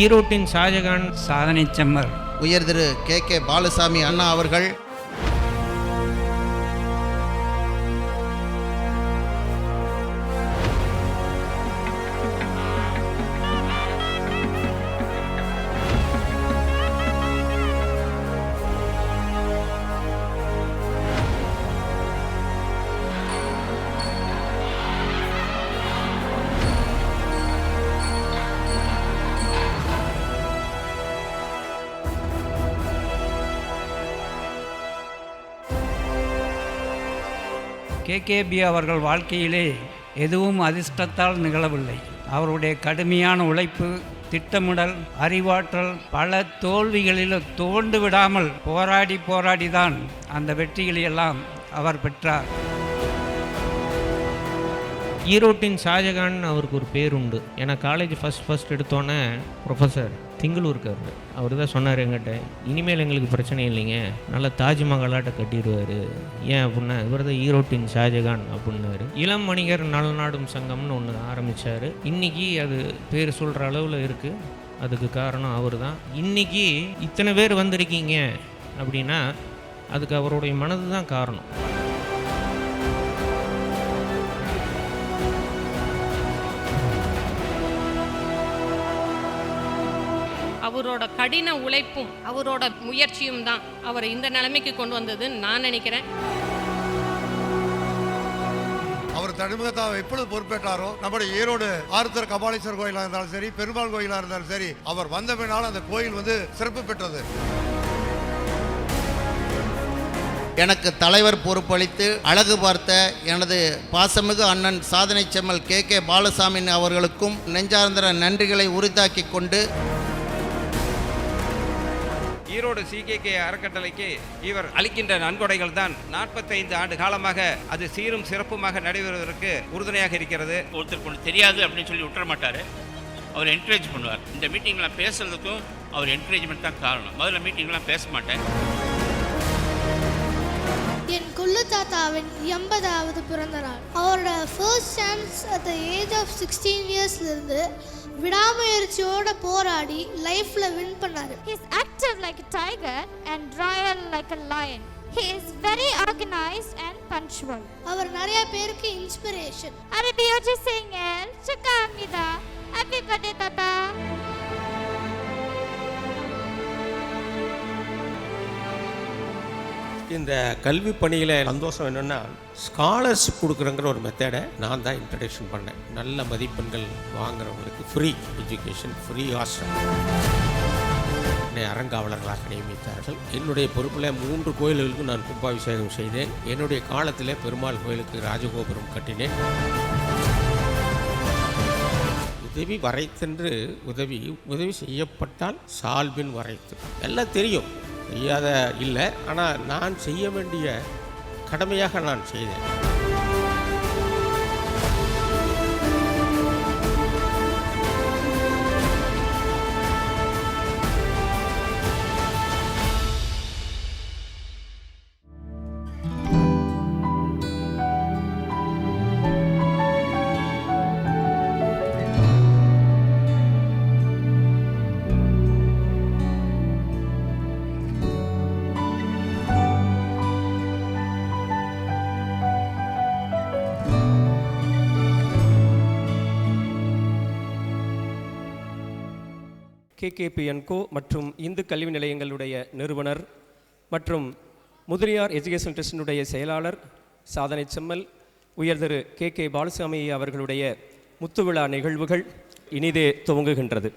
ஈரோட்டின் ஷாஜகான் சாதனை செம்மல் உயர் திரு கே பாலசாமி அண்ணா அவர்கள், கேகேபி அவர்கள் வாழ்க்கையிலே எதுவும் அதிர்ஷ்டத்தால் நிகழவில்லை. அவருடைய கடுமையான உழைப்பு, திட்டமிடல், அறிவாற்றல், பல தோல்விகளில் துவண்டு விடாமல் போராடிதான் அந்த வெற்றிகளை எல்லாம் அவர் பெற்றார். ஈரோட்டின் ஷாஜகான் அவருக்கு ஒரு பேர் உண்டு. ஏன்னா காலேஜ் ஃபஸ்ட் எடுத்தோன்னே ப்ரொஃபஸர் திங்களூர்கார் அவர் தான் சொன்னார் என்கிட்ட, இனிமேல் எங்களுக்கு பிரச்சனை இல்லைங்க, நல்லா தாஜ்மஹாலாட்ட கட்டிடுவார். ஏன் அப்படின்னா இவர் தான் ஈரோட்டின் ஷாஜகான் அப்படின்னாரு. இளம் வணிகர் நலநாடும் சங்கம்னு ஒன்று ஆரம்பித்தார். இன்றைக்கி அது பேர் சொல்கிற அளவில் இருக்குது. அதுக்கு காரணம் அவர் தான். இன்றைக்கி இத்தனை பேர் வந்திருக்கீங்க அப்படின்னா அதுக்கு அவருடைய மனது தான் காரணம். அவரோட கடின உழைப்பும் அவரோட முயற்சியும் தான் அவரை இந்த நிலைமைக்கு கொண்டு வந்ததுன்னு நான் நினைக்கிறேன். அவர் தனிமுகத்தாக எப்பொழுது பொறுப்பேற்றாரோ, நம்முடைய ஈரோடு ஆருத்ர கபாலீஸ்வரர் கோயிலாக இருந்தாலும் சரி, பெருமாள் கோயிலாக இருந்தாலும் சரி, அவர் வந்த பின்னால் அந்த கோயில் சிறப்பு பெற்றது. எனக்கு தலைவர் பொறுப்பளித்து அழகு பார்த்த எனது பாசமிகு அண்ணன் சாதனை செம்மல் கே பாலசாமி அவர்களுக்கும் நெஞ்சார்ந்த நன்றிகளை உரித்தாக்கி கொண்டு, ஈரோடு சிகேகே அறக்கட்டளைக்கு இவர் அளிக்கின்ற நன்கொடைகள் தான் 45 ஆண்டு காலமாக அது சீரும் சிறப்புமாக நடைபெறுவதற்கு உறுதுணையாக இருக்கிறது. ஒருத்தருக்கு ஒன்று தெரியாது அப்படின்னு சொல்லி விட்டுற மாட்டார். அவர் என்கரேஜ் பண்ணுவார். இந்த மீட்டிங்லாம் பேசுறதுக்கும் அவர் என்கரேஜ்மெண்ட் தான் காரணம். முதல்ல மீட்டிங்லாம் பேச மாட்டேன். என் குள்ளு தாத்தாவின் 80வது பிறந்த நாள். அவரோட first chance at the age of 16 இயர்ஸ்லேருந்து விடாமுயற்சியோட போராடி லைஃப்ல வின் பண்ணாரு. He is active like a tiger and royal like a lion. He is very organized and punctual. அவர் நிறைய பேருக்கு inspiration. Are Bioji Singhel, Chukamida, happy birthday tata. இந்த கல்வி பணியில் சந்தோஷம் என்னென்னா, ஸ்காலர்ஷிப் கொடுக்குறங்கிற ஒரு மெத்தடை நான் தான் இன்ட்ரடக்ஷன் பண்ணேன். நல்ல மதிப்பெண்கள் வாங்குறவங்களுக்கு ஃப்ரீ எஜுகேஷன், ஃப்ரீ ஹாஸ்டல். என்னை அறங்காவலர்களாக நியமித்தார்கள். என்னுடைய பொறுப்பில் 3 கோயில்களுக்கும் நான் கும்பாபிஷேகம் செய்தேன். என்னுடைய காலத்தில் பெருமாள் கோயிலுக்கு ராஜகோபுரம் கட்டினேன். உதவி வரைத்தென்று உதவி செய்யப்பட்டால் சால்பின் வரைத்து எல்லாம் தெரியும், செய்யாத இல்லை. ஆனால் நான் செய்ய வேண்டிய கடமையாக நான் செய்தேன். KKPNCO மற்றும் இந்து கல்வி நிலையங்களுடைய நிறுவனர் மற்றும் முதலியார் எஜுகேஷன் ட்ரஸ்டினுடைய செயலாளர் சாதனை செம்மல் உயர் திரு கே பாலசாமி அவர்களுடைய முத்துவிழா நிகழ்வுகள் இனிதே துவங்குகின்றது.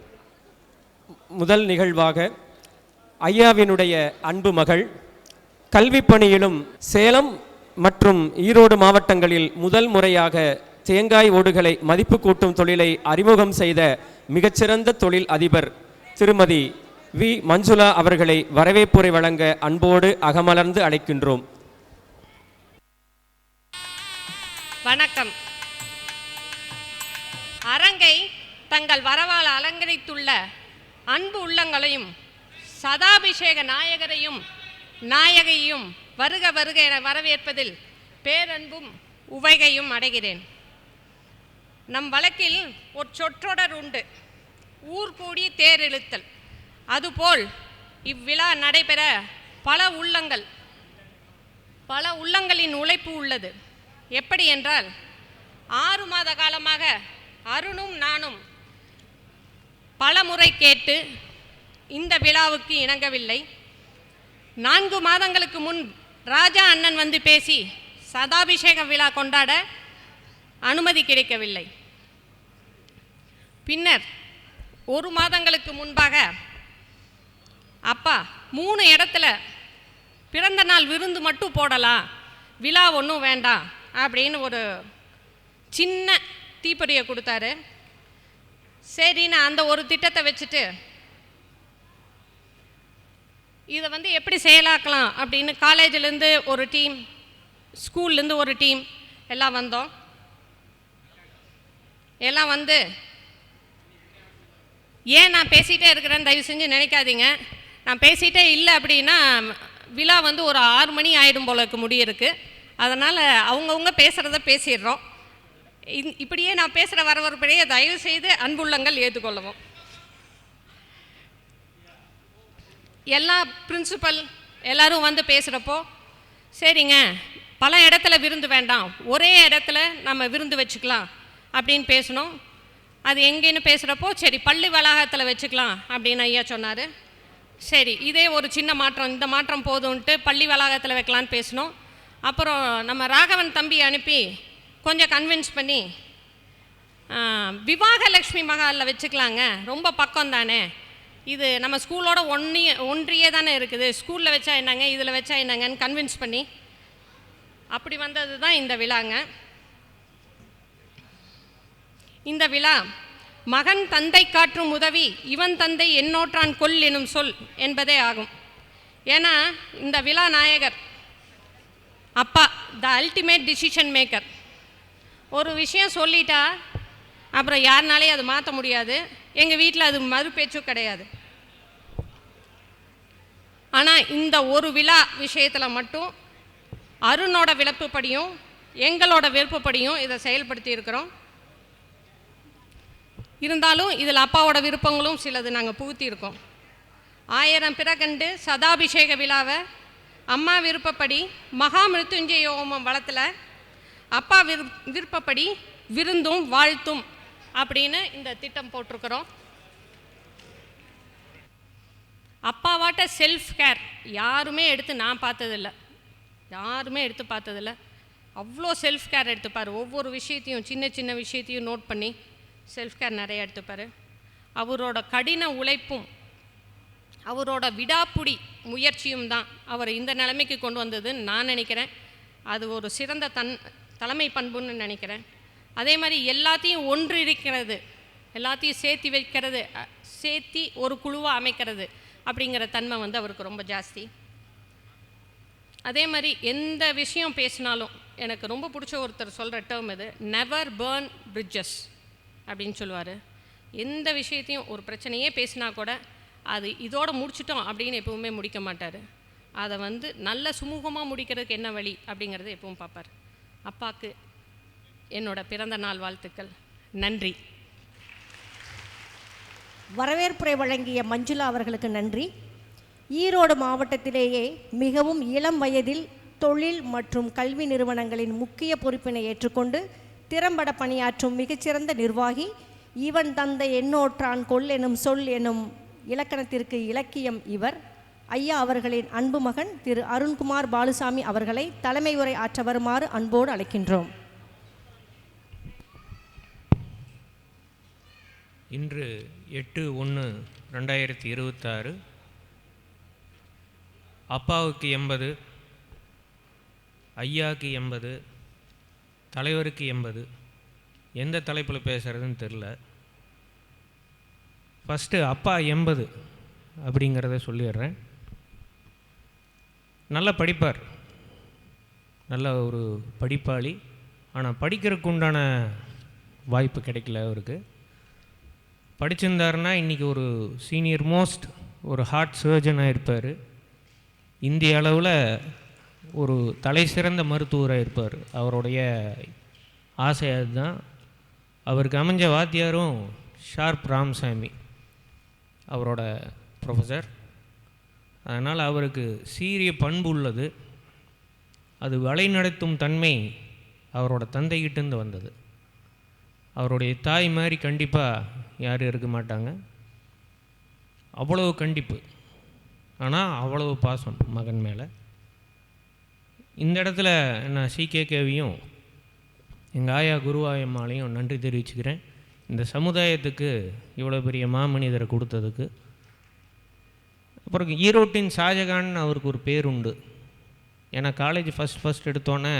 முதல் நிகழ்வாக ஐயாவினுடைய அன்பு மகள், கல்வி பணியிலும் சேலம் மற்றும் ஈரோடு மாவட்டங்களில் முதல் முறையாக தேங்காய் ஓடுகளை மதிப்பு கூட்டும் தொழிலை அறிமுகம் செய்த மிகச்சிறந்த தொழில் அதிபர் திருமதி வி மஞ்சுளா அவர்களை வரவேற்புரை வழங்க அன்போடு அகமலர்ந்து அழைக்கின்றோம். வணக்கம். அரங்கை தங்கள் வரவால் அலங்கரித்துள்ள அன்பு உள்ளங்களையும் சதாபிஷேக நாயகையும் வருக வருக என வரவேற்பதில் பேரன்பும் உவகையும் அடைகிறேன். நம் வழக்கில் ஒரு சொற்றொடர் உண்டு. ஊர் கூடி தேர் இழுத்தல். அதுபோல் இவ்விழா நடைபெற பல உள்ளங்களின் உழைப்பு உள்ளது. எப்படி என்றால் 6 மாத காலமாக அருணும் நானும் பல முறை கேட்டு இந்த விழாவுக்கு இணங்கவில்லை. 4 மாதங்களுக்கு முன் ராஜா அண்ணன் வந்து பேசி சதாபிஷேக விழா கொண்டாட அனுமதி கிடைக்கவில்லை. பின்னர் 1 மாதங்களுக்கு முன்பாக அப்பா 3 இடத்துல பிறந்த நாள் விருந்து மட்டும் போடலாம், விழா ஒன்றும் வேண்டாம் அப்படின்னு ஒரு சின்ன தீப்பொறியை கொடுத்தாரு. சரி, நான் அந்த ஒரு திட்டத்தை வச்சுட்டு இதை வந்து எப்படி செயலாக்கலாம் அப்படின்னு காலேஜிலேருந்து ஒரு டீம், ஸ்கூல்லேருந்து ஒரு டீம் எல்லாம் வந்தோம். எல்லாம் வந்து ஏன் நான் பேசிகிட்டே இருக்கிறேன்னு தயவு செஞ்சு நினைக்காதீங்க. நான் பேசிகிட்டே இல்லை அப்படின்னா விழா வந்து ஒரு 6 மணி ஆகிடும் போலக்கு முடியிருக்கு. அதனால் அவங்கவுங்க பேசுகிறத பேசிடுறோம். இப்படியே நான் பேசுகிற வரவரையே தயவு செய்து அன்புள்ளங்கள் ஏற்றுக்கொள்ளவும். எல்லா பிரின்சிபல் எல்லோரும் வந்து பேசுகிறப்போ சரிங்க, பல இடத்துல விருந்து வேண்டாம், ஒரே இடத்துல நம்ம விருந்து வச்சுக்கலாம் அப்படின்னு பேசணும். அது எங்கேன்னு பேசுகிறப்போ சரி பள்ளி வளாகத்தில் வச்சுக்கலாம் அப்படின்னு ஐயா சொன்னார். சரி, இதே ஒரு சின்ன மாற்றம், இந்த மாற்றம் போதும்ன்ட்டு பள்ளி வளாகத்தில் வைக்கலான்னு பேசினோம். அப்புறம் நம்ம ராகவன் தம்பி அனுப்பி கொஞ்சம் கன்வின்ஸ் பண்ணி விவாகலட்சுமி மகாலில் வச்சுக்கலாங்க, ரொம்ப பக்கம் தானே, இது நம்ம ஸ்கூலோட ஒன்றியே தானே இருக்குது, ஸ்கூலில் வச்சா என்னங்க இதில் வச்சா என்னங்கன்னு கன்வின்ஸ் பண்ணி அப்படி வந்தது தான் இந்த விழாங்க. இந்த விழா மகன் தந்தை காற்றும் உதவி இவன் தந்தை என்னோற்றான் கொல் எனும் சொல் என்பதே ஆகும். ஏன்னா இந்த விழா நாயகர் அப்பா, த அல்டிமேட் டிசிஷன் மேக்கர். ஒரு விஷயம் சொல்லிட்டா அப்புறம் யாருனாலே அது மாற்ற முடியாது. எங்கள் வீட்டில் அது மறுபேச்சும் கிடையாது. ஆனால் இந்த ஒரு விழா விஷயத்தில் மட்டும் அருணோட விருப்பப்படியும் எங்களோட விருப்பப்படியும் இதை செயல்படுத்தி இருக்கிறோம். இருந்தாலும் இதில் அப்பாவோட விருப்பங்களும் சிலது நாங்கள் புகுத்தியிருக்கோம். 1000 பிறகண்டு சதாபிஷேக விழாவை அம்மா விருப்பப்படி மகா மிருத்யுஞ்சய ஹோமம் வளத்தில் அப்பா விருப்பப்படி விருந்தும் வாழ்த்தும் அப்படின்னு இந்த திட்டம் போட்டிருக்கிறோம். அப்பாவாட்ட செல்ஃப் கேர் யாருமே எடுத்து நான் பார்த்ததில்லை, யாருமே எடுத்து பார்த்ததில்லை. அவ்வளோ செல்ஃப் கேர் எடுத்துப்பார். ஒவ்வொரு விஷயத்தையும் சின்ன சின்ன விஷயத்தையும் நோட் பண்ணி செல்ஃப் கேர் நிறைய எடுத்துப்பார். அவரோட கடின உழைப்பும் அவரோட விடாப்புடி முயற்சியும் தான் அவரை இந்த நிலைமைக்கு கொண்டு வந்ததுன்னு நான் நினைக்கிறேன். அது ஒரு சிறந்த தலைமை பண்புன்னு நினைக்கிறேன். அதே மாதிரி எல்லாத்தையும் ஒன்றிருக்கிறது, எல்லாத்தையும் சேர்த்தி வைக்கிறது, சேர்த்தி ஒரு குழுவாக அமைக்கிறது அப்படிங்கிற தன்மை வந்து அவருக்கு ரொம்ப ஜாஸ்தி. அதே மாதிரி எந்த விஷயம் பேசினாலும் எனக்கு ரொம்ப பிடிச்ச ஒருத்தர் சொல்கிற டேர்ம் இது, நெவர் பேர்ன் பிரிட்ஜஸ் அப்படின்னு சொல்லுவார். எந்த விஷயத்தையும் ஒரு பிரச்சனையே பேசினா கூட அது இதோடு முடிச்சிட்டோம் அப்படின்னு எப்பவுமே முடிக்க மாட்டார். அதை வந்து நல்ல சுமூகமாக முடிக்கிறதுக்கு என்ன வழி அப்படிங்கிறத எப்பவும் பார்ப்பார். அப்பாவுக்கு என்னோட பிறந்த நாள் வாழ்த்துக்கள். நன்றி. வரவேற்புரை வழங்கிய மஞ்சுளா அவர்களுக்கு நன்றி. ஈரோடு மாவட்டத்திலேயே மிகவும் இளம் வயதில் தொழில் மற்றும் கல்வி நிறுவனங்களின் முக்கிய பொறுப்பினை ஏற்றுக்கொண்டு திறம்பட பணியாற்றும் மிகச்சிறந்த நிர்வாகி, இவன் தந்தை என்னோற்றான் கொல் எனும் சொல் எனும் இலக்கணத்திற்கு இலக்கியம் இவர். ஐயா அவர்களின் அன்பு மகன் திரு அருண்குமார் பாலுசாமி அவர்களை தலைமை உரை ஆற்ற வருமாறு அன்போடு அழைக்கின்றோம். இன்று 8/1/2026 அப்பாவுக்கு 80, ஐயாவுக்கு 80, தலைவருக்கு 80. எந்த தலைப்பில் பேசுகிறதுன்னு தெரில. ஃபஸ்ட்டு அப்பா 80 அப்படிங்கிறத சொல்லிடுறேன். நல்லா படிப்பார், நல்ல ஒரு படிப்பாளி. ஆனால் படிக்கிறதுக்கு உண்டான வாய்ப்பு கிடைக்கல அவருக்கு. படிச்சிருந்தாருன்னா இன்றைக்கி ஒரு சீனியர் மோஸ்ட் ஒரு ஹார்ட் சர்ஜனாக இருப்பார். இந்திய அளவில் ஒரு தலை சிறந்த மருத்துவராக இருப்பார். அவருடைய ஆசை அதுதான். அவருக்கு அமைஞ்ச வாத்தியாரும் ஷார்ப் ராமசாமி. அவரோட ப்ரொஃபஸர். அதனால் அவருக்கு சீரிய பண்பு உள்ளது. அது வழிநடத்தும் தன்மை அவரோட தந்தைகிட்டேருந்து வந்தது. அவருடைய தாய் மாதிரி கண்டிப்பாக யாரும் இருக்க மாட்டாங்க. அவ்வளவு கண்டிப்பு, ஆனால் அவ்வளவு பாசம் மகன் மேலே. இந்த இடத்துல நான் சிகேகேவையும் எங்கள் ஆயா குருவாயம்மாலையும் நன்றி தெரிவிச்சுக்கிறேன். இந்த சமுதாயத்துக்கு இவ்வளோ பெரிய மாமனிதரை கொடுத்ததுக்கு. அப்புறம் ஈரோட்டின் ஷாஜகான் அவருக்கு ஒரு பேர் உண்டு. ஏன்னா காலேஜ் ஃபஸ்ட் எடுத்தோன்னே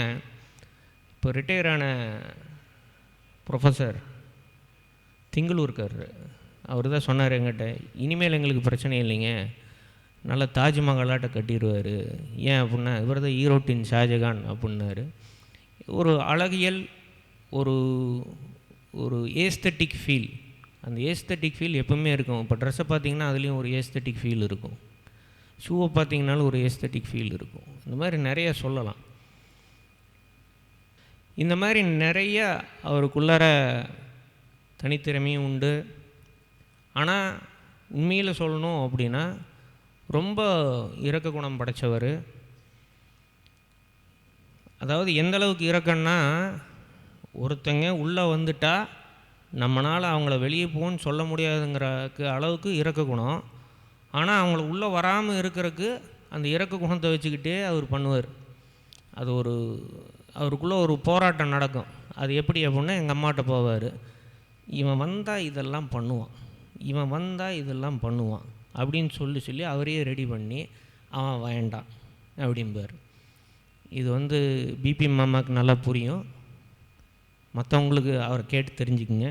இப்போ ரிட்டையர் ஆன ப்ரொஃபஸர் திங்களூர்கார் அவர் தான் சொன்னார் எங்கிட்ட, இனிமேல் எங்களுக்கு பிரச்சனை இல்லைங்க, நல்ல தாஜ்மஹாலாட்ட கட்டிடுவார். ஏன் அப்படின்னா இவர் தான் ஈரோட்டின் ஷாஜகான் அப்படின்னாரு. ஒரு அழகியல், ஒரு ஒரு ஏஸ்தட்டிக் ஃபீல், அந்த ஏஸ்தட்டிக் ஃபீல் எப்பவுமே இருக்கும். இப்போ ட்ரெஸ்ஸை பார்த்திங்கன்னா அதுலேயும் ஒரு ஏஸ்தட்டிக் ஃபீல் இருக்கும், ஷூவை பார்த்திங்கனாலும் ஒரு ஏஸ்தட்டிக் ஃபீல் இருக்கும். இந்த மாதிரி நிறைய சொல்லலாம். இந்த மாதிரி நிறைய அவருக்குள்ளார தனித்திறமையும் உண்டு. ஆனால் உண்மையில் சொல்லணும் அப்படின்னா ரொம்ப இரக்க குணம் படைத்தவர். அதாவது எந்த அளவுக்கு இரக்கன்னா, ஒருத்தங்க உள்ளே வந்துட்டா நம்மளால் அவங்கள வெளியே போன்னு சொல்ல முடியாதுங்கிறக்கு அளவுக்கு இரக்க குணம். ஆனால் அவங்கள உள்ளே வராமல் இருக்கிறதுக்கு அந்த இரக்க குணத்தை வச்சுக்கிட்டே அவர் பண்ணுவார். அது ஒரு அவருக்குள்ளே ஒரு போராட்டம் நடக்கும். அது எப்படி அப்படின்னா, எங்கள் அம்மாட்ட போவார், இவன் வந்தால் இதெல்லாம் பண்ணுவான், இவன் வந்தால் இதெல்லாம் பண்ணுவான் அப்படின்னு சொல்லி அவரையே ரெடி பண்ணி அவன் வேண்டாம் அப்படிம்பார். இது பிபி மாமாவுக்கு நல்லா புரியும், மற்றவங்களுக்கு அவரை கேட்டு தெரிஞ்சுக்குங்க.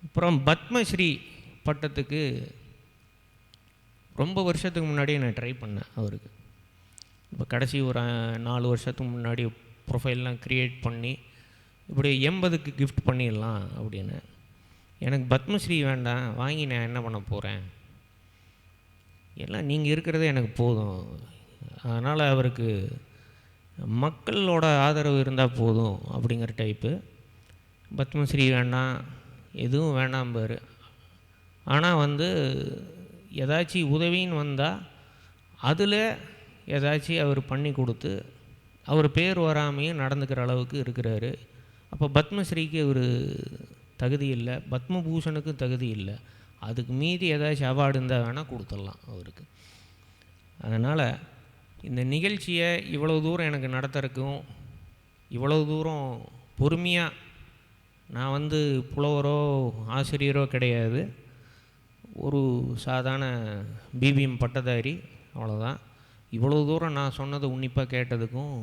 அப்புறம் பத்மஸ்ரீ பட்டத்துக்கு ரொம்ப வருஷத்துக்கு முன்னாடியே நான் ட்ரை பண்ணேன் அவருக்கு. இப்போ கடைசி ஒரு 4 வருஷத்துக்கு முன்னாடி ப்ரொஃபைல்லாம் க்ரியேட் பண்ணி இப்படி 80க்கு கிஃப்ட் பண்ணிடலாம் அப்படின்னு. எனக்கு பத்மஸ்ரீ வேண்டாம், வாங்கி நான் என்ன பண்ண போகிறேன், எல்லாம் நீங்கள் இருக்கிறதே எனக்கு போதும். அதனால் அவருக்கு மக்களோட ஆதரவு இருந்தால் போதும் அப்படிங்கிற டைப்பு. பத்மஸ்ரீ வேண்டாம், எதுவும் வேண்டாம்பார். ஆனால் ஏதாச்சும் உதவின்னு வந்தால் அதில் ஏதாச்சும் அவர் பண்ணி கொடுத்து அவர் பேர் வராமையும் நடந்துக்கிற அளவுக்கு இருக்கிறாரு. அப்போ பத்மஸ்ரீக்கு ஒரு தகுதி இல்லை, பத்மபூஷனுக்கு தகுதி இல்லை, அதுக்கு மீறி ஏதாச்சும் அவார்டு இருந்தால் வேணால் கொடுத்துடலாம் அவருக்கு. அதனால் இந்த நிகழ்ச்சியை இவ்வளோ தூரம் எனக்கு நடத்துறதுக்கும், இவ்வளோ தூரம் பொறுமையாக, நான் புலவரோ ஆசிரியரோ கிடையாது, ஒரு சாதாரண பிபிஎம் பட்டதாரி, அவ்வளோதான். இவ்வளோ தூரம் நான் சொன்னதை உன்னிப்பாக கேட்டதுக்கும்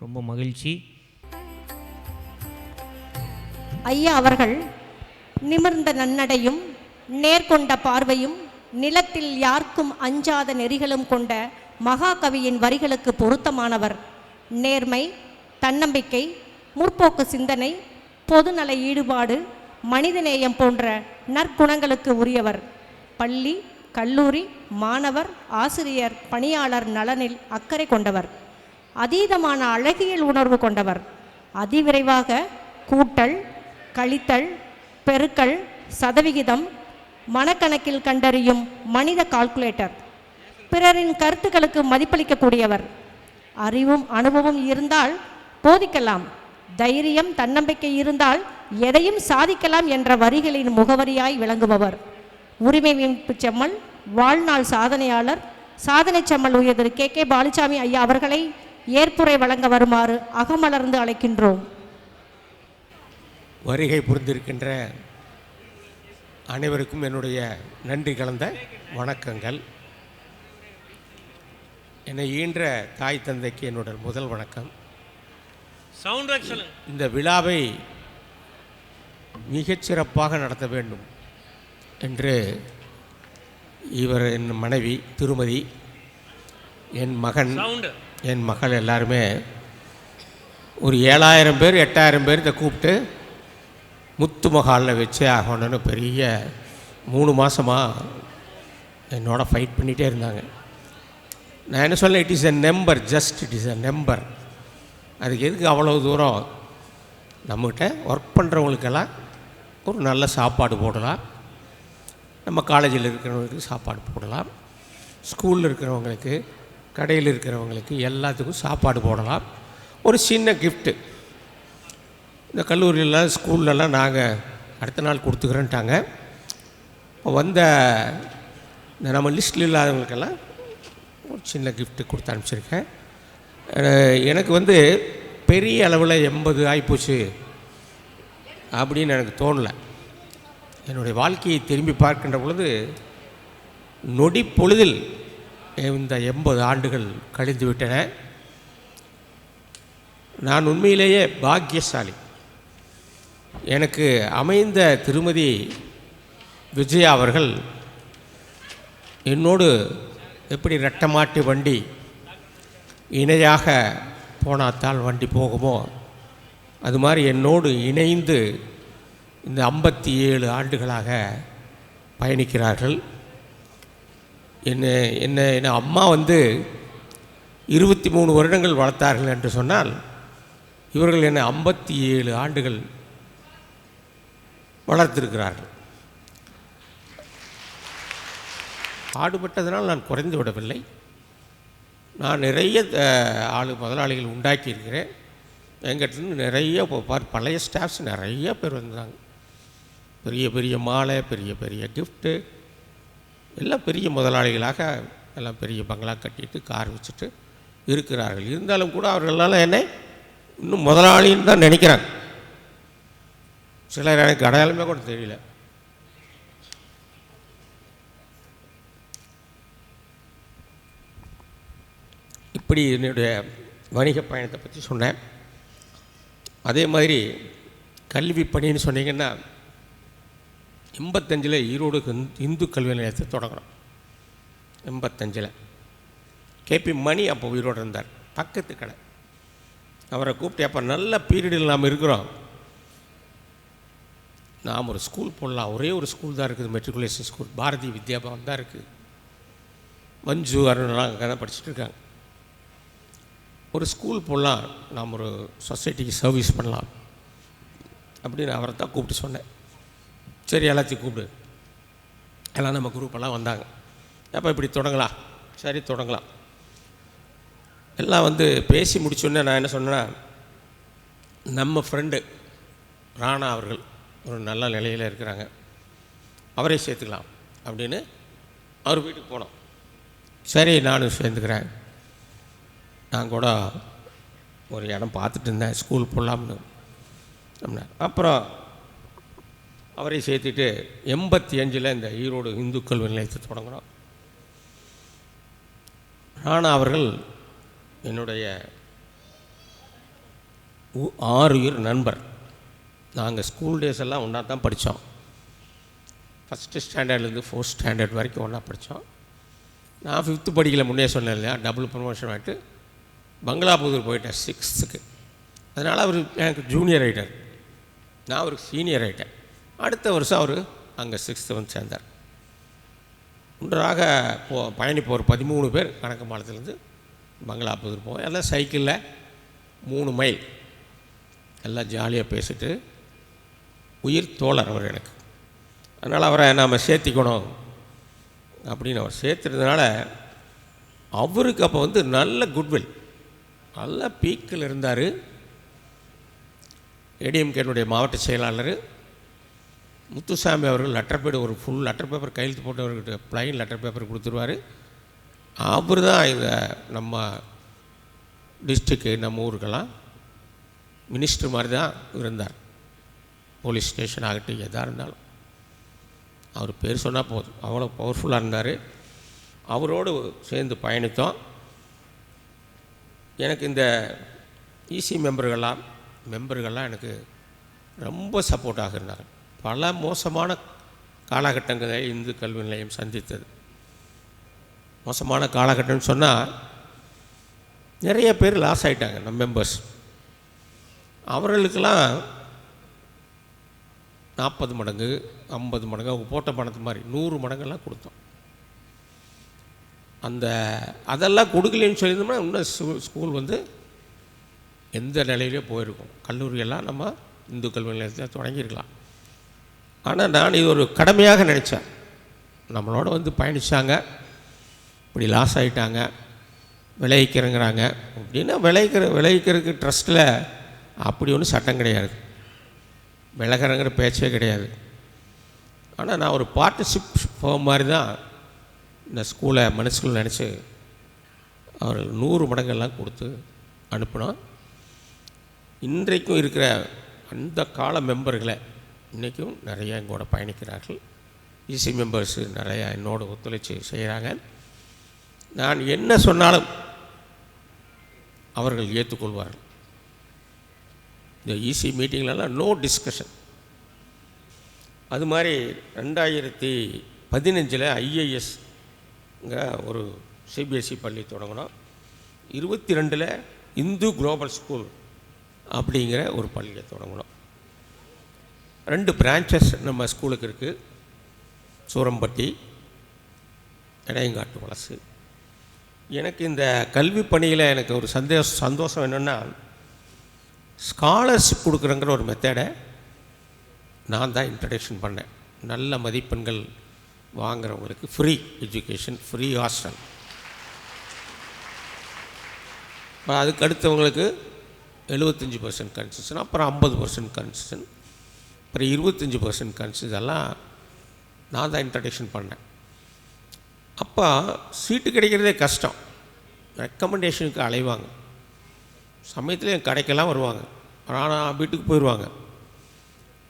ரொம்ப மகிழ்ச்சி. ஐயா அவர்கள் நிமிர்ந்த நன்னடையும் நேர்கொண்ட பார்வையும் நிலத்தில் யாருக்கும் அஞ்சாத நெறிகளும் கொண்ட மகாகவியின் வரிகளுக்கு பொருத்தமானவர். நேர்மை, தன்னம்பிக்கை, முற்போக்கு சிந்தனை, பொதுநல ஈடுபாடு, மனிதநேயம் போன்ற நற்குணங்களுக்கு உரியவர். பள்ளி, கல்லூரி, மாணவர், ஆசிரியர், பணியாளர் நலனில் அக்கறை கொண்டவர். அதீதமான அழகியல் உணர்வு கொண்டவர். அதிவிரைவாக கூட்டல், கழித்தல், பெருக்கல், சதவிகிதம், மனக்கணக்கில் கண்டறியும் மனித கால்குலேட்டர். பிறரின் கருத்துக்களுக்கு மதிப்பளிக்கக்கூடியவர். அறிவும் அனுபவம் இருந்தால் போதிக்கலாம், தைரியம் தன்னம்பிக்கை இருந்தால் எதையும் சாதிக்கலாம் என்ற வரிகளின் முகவரியாய் விளங்குபவர். உரிமை மீட்பு செம்மல், வாழ்நாள் சாதனையாளர், சாதனை செம்மல் உயர் கே பாலுசாமி ஐயா அவர்களை ஏற்புரை வழங்க வருமாறு அகமலர்ந்து அழைக்கின்றோம். வருகை புரிந்திருக்கின்ற அனைவருக்கும் என்னுடைய நன்றி கலந்த வணக்கங்கள். என்னை ஈன்ற தாய் தந்தைக்கு என்னுடைய முதல் வணக்கம். இந்த விழாவை மிகச்சிறப்பாக நடத்த வேண்டும் என்று இவர், என் மனைவி திருமதி, என் மகன், என் மகள் எல்லாருமே ஒரு 7000 பேர் 8000 பேர் இதை கூப்பிட்டு முத்து மஹாலில் வச்சே ஆகணும்னு பெரிய 3 மாதமாக என்னோட ஃபைட் பண்ணிகிட்டே இருந்தாங்க. நான் என்ன சொல்ல, it is a number, just it is a number. அதுக்கு எதுக்கு அவ்வளோ தூரம்? நம்மகிட்ட ஒர்க் பண்ணுறவங்களுக்கெல்லாம் ஒரு நல்ல சாப்பாடு போடலாம், நம்ம காலேஜில் இருக்கிறவங்களுக்கு சாப்பாடு போடலாம், ஸ்கூலில் இருக்கிறவங்களுக்கு, கடையில் இருக்கிறவங்களுக்கு எல்லாத்துக்கும் சாப்பாடு போடலாம். ஒரு சின்ன கிஃப்ட்டு இந்த கல்லூரியில் ஸ்கூல்லலாம் நாங்கள் அடுத்த நாள் கொடுத்துக்கிறேன்ட்டாங்க. இப்போ வந்த இந்த நம்ம லிஸ்ட்டில் இல்லாதவங்களுக்கெல்லாம் ஒரு சின்ன கிஃப்ட்டு கொடுத்து அனுப்பிச்சிருக்கேன். எனக்கு வந்து பெரிய அளவில் 80 ஆகிப்போச்சு அப்படின்னு எனக்கு தோணலை. என்னுடைய வாழ்க்கையை திரும்பி பார்க்கின்ற பொழுது நொடி பொழுதில் இந்த 80 ஆண்டுகள் கழிந்து விட்டன. நான் உண்மையிலேயே பாக்கியசாலி. எனக்கு அமைந்த திருமதி விஜயா அவர்கள் என்னோடு எப்படி ரெட்டமாட்டு வண்டி இணையாக போனாத்தால் வண்டி போகுமோ அது மாதிரி என்னோடு இணைந்து இந்த 57 ஆண்டுகளாக பயணிக்கிறார்கள். என்ன அம்மா வந்து 23 வருடங்கள் வளர்த்தார்கள் என்று சொன்னால் இவர்கள் என்னை 57 ஆண்டுகள் வளர்த்திருக்கிறார்கள். பாடுபட்டதனால் நான் குறைந்து விடவில்லை. நான் நிறைய முதலாளிகள் உண்டாக்கியிருக்கிறேன். எங்கிட்ட நிறைய பழைய ஸ்டாஃப்ஸ் நிறைய பேர் வந்தாங்க. பெரிய பெரிய மாலை, பெரிய பெரிய கிஃப்ட்டு, எல்லாம் பெரிய முதலாளிகளாக எல்லாம் பெரிய பங்களா கட்டிட்டு கார் வச்சுட்டு இருக்கிறார்கள். இருந்தாலும் கூட அவர்களால் என்னை இன்னும் முதலாளின்னு தான் நினைக்கிறாங்க. சிலர் எனக்கு அடையாளமே கூட தெரியல. இப்படி என்னுடைய வணிக பயணத்தை பற்றி சொன்னேன். அதே மாதிரி கல்வி பணின்னு சொன்னீங்கன்னா 85 ஈரோடு இந்து கல்வி நிலையத்தை தொடங்கினோம். 85 கேபி மணி அப்போ உயிரோடு இருந்தார். பக்கத்து கடை. அவரை கூப்பிட்டு அப்போ நல்ல பீரியடில் நாம் இருக்கிறோம், நாம் ஒரு ஸ்கூல் போடலாம். ஒரே ஒரு ஸ்கூல் தான் இருக்குது, மெட்ரிகுலேஷன் ஸ்கூல், பாரதி வித்யாபவன் தான் இருக்குது. மஞ்சு அருணெலாம் அங்கே தான் படிச்சுட்டு இருக்காங்க. ஒரு ஸ்கூல் போடலாம், நாம் ஒரு சொசைட்டிக்கு சர்வீஸ் பண்ணலாம் அப்படின்னு அவரை தான் கூப்பிட்டு சொன்னேன். சரி எல்லாத்தையும் கூப்பிடு, எல்லாம் நம்ம குரூப்பெல்லாம் வந்தாங்க. அப்போ இப்படி தொடங்கலாம், சரி தொடங்கலாம். எல்லாம் வந்து பேசி முடிச்சோன்னே நான் என்ன சொன்னேன்னா, நம்ம ஃப்ரெண்டு ராணா அவர்கள் ஒரு நல்ல நிலையில் இருக்கிறாங்க, அவரே சேர்த்துக்கலாம் அப்படின்னு அவர் வீட்டுக்கு போனோம். சரி நானும் சேர்ந்துக்கிறேன். நான் கூட ஒரு இடம் பார்த்துட்டு இருந்தேன், ஸ்கூல் போடலாம்னு. அப்புறம் அவரை சேர்த்துட்டு 85 இந்த ஈரோடு இந்து கல்வி நிலையத்தை தொடங்குகிறோம். ராணா அவர்கள் என்னுடைய 6 உயிர் நண்பர். நாங்கள் ஸ்கூல் டேஸ் எல்லாம் ஒன்றா தான் படித்தோம். ஃபஸ்ட்டு ஸ்டாண்டர்ட்லேருந்து 4th ஸ்டாண்டர்ட் வரைக்கும் ஒன்றா படித்தோம். நான் 5th படிக்கல, முன்னே சொன்னேன் இல்லையா, டபுள் ப்ரமோஷன் ஆகிட்டு பங்களாபுதூர் போயிட்டேன் 6th. அதனால் அவர் எனக்கு ஜூனியர் ஆகிட்டார், நான் அவருக்கு சீனியர் ஆகிட்டேன். அடுத்த வருஷம் அவர் அங்கே 6th வந்து சேர்ந்தார். ஒன்றாக பயணிப்போம். ஒரு 13 பேர் கணக்கு மாநிலத்திலேருந்து பங்களாபுதூர் போவோம். எல்லாம் சைக்கிளில் 3 மைல் எல்லாம் ஜாலியாக பேசிட்டு, உயிர் தோழர் அவர் எனக்கு. அதனால் அவரை நாம் சேர்த்திக்கணும் அப்படின்னு அவர் சேர்த்துறதுனால அவருக்கு அப்போ வந்து நல்ல குட்வில், நல்ல பீக்கில் இருந்தார். ஏடிஎம்கேனுடைய மாவட்ட செயலாளர் முத்துசாமி அவர்கள் லெட்டர் பேட், ஒரு ஃபுல் லெட்டர் பேப்பர் கையெழுத்து போட்டு அவர்கிட்ட ப்ளைன் லெட்டர் பேப்பர் கொடுத்துருவார். அவர் தான் இந்த நம்ம டிஸ்ட்ரிக்கு, நம்ம ஊருக்கெல்லாம் மினிஸ்டர் மாதிரி தான் இருந்தார். போலீஸ் ஸ்டேஷன் ஆகட்டும் எதாக இருந்தாலும் அவர் பேர் சொன்னால் போதும், அவ்வளோ பவர்ஃபுல்லாக இருந்தார். அவரோடு சேர்ந்து பயணித்தோம். எனக்கு இந்த இசி மெம்பர்கள்லாம் எனக்கு ரொம்ப சப்போர்ட்டாக இருந்தாங்க. பல மோசமான காலகட்டங்களை இந்து கல்வி நிலையம் சந்தித்தது. மோசமான காலகட்டம்னு சொன்னால் நிறைய பேர் லாஸ் ஆகிட்டாங்க நம்ம மெம்பர்ஸ். அவர்களுக்கெல்லாம் 40 மடங்கு 50 மடங்கு அவங்க போட்ட பணத்து மாதிரி 100 மடங்கெல்லாம் கொடுத்தோம். அதெல்லாம் கொடுக்கலன்னு சொல்லியிருந்தோம்னா இன்னும் ஸ்கூல் வந்து எந்த நிலையிலே போயிருக்கும். கல்லூரியெல்லாம் நம்ம இந்து கல்வி நிலையத்தில் தொடங்கியிருக்கலாம். ஆனால் நான் இது ஒரு கடமையாக நினச்சேன். நம்மளோட வந்து பயணித்தாங்க, இப்படி லாஸ் ஆகிட்டாங்க, விளைவிக்கிறேங்கிறாங்க அப்படின்னா விளைவிக்கிறதுக்கு ட்ரஸ்ட்டில் அப்படி ஒன்றும் சட்டம் கிடையாது, விலகிறங்கிற பேச்சே கிடையாது. ஆனால் நான் ஒரு பார்ட்னர்ஷிப் ஃபார்ம் மாதிரி தான் இந்த ஸ்கூலை மனசுக்குள்ள நினச்சி அவர்கள் 100 மடங்கெல்லாம் கொடுத்து அனுப்பினோம். இன்றைக்கும் இருக்கிற அந்த கால மெம்பர்களை இன்றைக்கும் நிறையா எங்களோட பயணிக்கிறார்கள். இசி மெம்பர்ஸு நிறையா என்னோட ஒத்துழைச்சி செய்கிறாங்க. நான் என்ன சொன்னாலும் அவர்கள் ஏற்றுக்கொள்வார்கள். இந்த இசி மீட்டிங்லலாம் நோ டிஸ்கஷன். அது மாதிரி 2015 ஐஏஎஸ்ங்க ஒரு சிபிஎஸ்சி பள்ளி தொடங்கினோம். 22 இந்து குளோபல் ஸ்கூல் அப்படிங்கிற ஒரு பள்ளியை தொடங்கினோம். 2 பிரான்ச்சஸ் நம்ம ஸ்கூலுக்கு இருக்குது, சூரம்பட்டி, இடையங்காட்டு வலசு. எனக்கு இந்த கல்வி பணியில் எனக்கு ஒரு சந்தோஷம் என்னென்னா, ஸ்காலர்ஷிப் கொடுக்குறங்கிற ஒரு மெத்தடை நான் தான் இன்ட்ரடக்ஷன் பண்ணேன். நல்ல மதிப்பெண்கள் வாங்குறவங்களுக்கு ஃப்ரீ எஜுகேஷன், ஃப்ரீ ஹாஸ்டல். அதுக்கு அடுத்தவங்களுக்கு 75% கன்செஷன், அப்புறம் 50% கன்செஷன், அப்புறம் 25% கன்செஷன். இதெல்லாம் நான் தான் இன்ட்ரடக்ஷன் பண்ணேன். அப்போ சீட்டு கிடைக்கிறதே கஷ்டம். ரெக்கமெண்டேஷனுக்கு அலைவாங்க. சமயத்தில் என் கடைக்கெல்லாம் வருவாங்க, ஆனால் வீட்டுக்கு போயிடுவாங்க.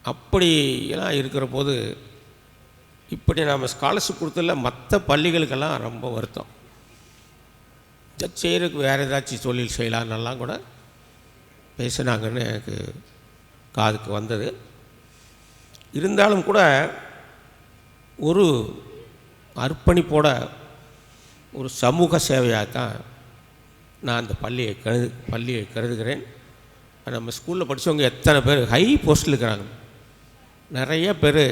அப்படியெல்லாம் இருக்கிற போது இப்படி நாம் ஸ்காலர்ஷிப் கொடுத்ததில்ல மற்ற பள்ளிகளுக்கெல்லாம் ரொம்ப வருத்தம். செய்கிறதுக்கு வேறு ஏதாச்சும் தொழில் செய்யலான்னெல்லாம் கூட பேசினாங்கன்னு எனக்கு காதுக்கு வந்தது. இருந்தாலும் கூட ஒரு அர்ப்பணிப்போட ஒரு சமூக சேவையாக தான் நான் அந்த பள்ளியை கருதுகிறேன். நம்ம ஸ்கூலில் படித்தவங்க எத்தனை பேர் ஹை போஸ்ட்டில் இருக்கிறாங்க, நிறைய பேர்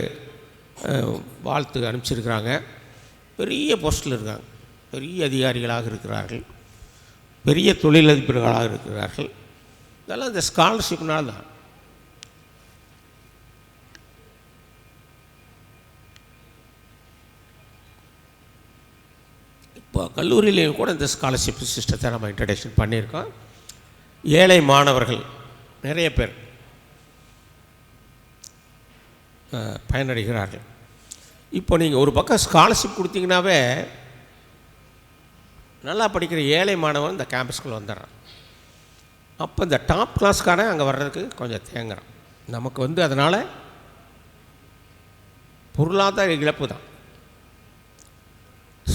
வாழ்த்து அனுப்பிச்சிருக்கிறாங்க, பெரிய போஸ்ட்டில் இருக்காங்க, பெரிய அதிகாரிகளாக இருக்கிறார்கள், பெரிய தொழிலதிபர்களாக இருக்கிறார்கள். இதெல்லாம் இந்த ஸ்காலர்ஷிப்னால் தான். இப்போ கல்லூரியிலையும் கூட இந்த ஸ்காலர்ஷிப் சிஸ்டத்தை நம்ம இன்ட்ரடக்ஷன் பண்ணியிருக்கோம். ஏழை மாணவர்கள் நிறைய பேர் பயனடைகிறார்கள். இப்போ நீங்கள் ஒரு பக்கம் ஸ்காலர்ஷிப் கொடுத்தீங்கன்னாவே நல்லா படிக்கிற ஏழை மாணவன் இந்த கேம்பஸ்குள்ளே வந்துடுறான். அப்போ இந்த டாப் கிளாஸ்காரன் அங்கே வர்றதுக்கு கொஞ்சம் தேங்குறான். நமக்கு வந்து அதனால் பொருளாதார இழப்பு தான்.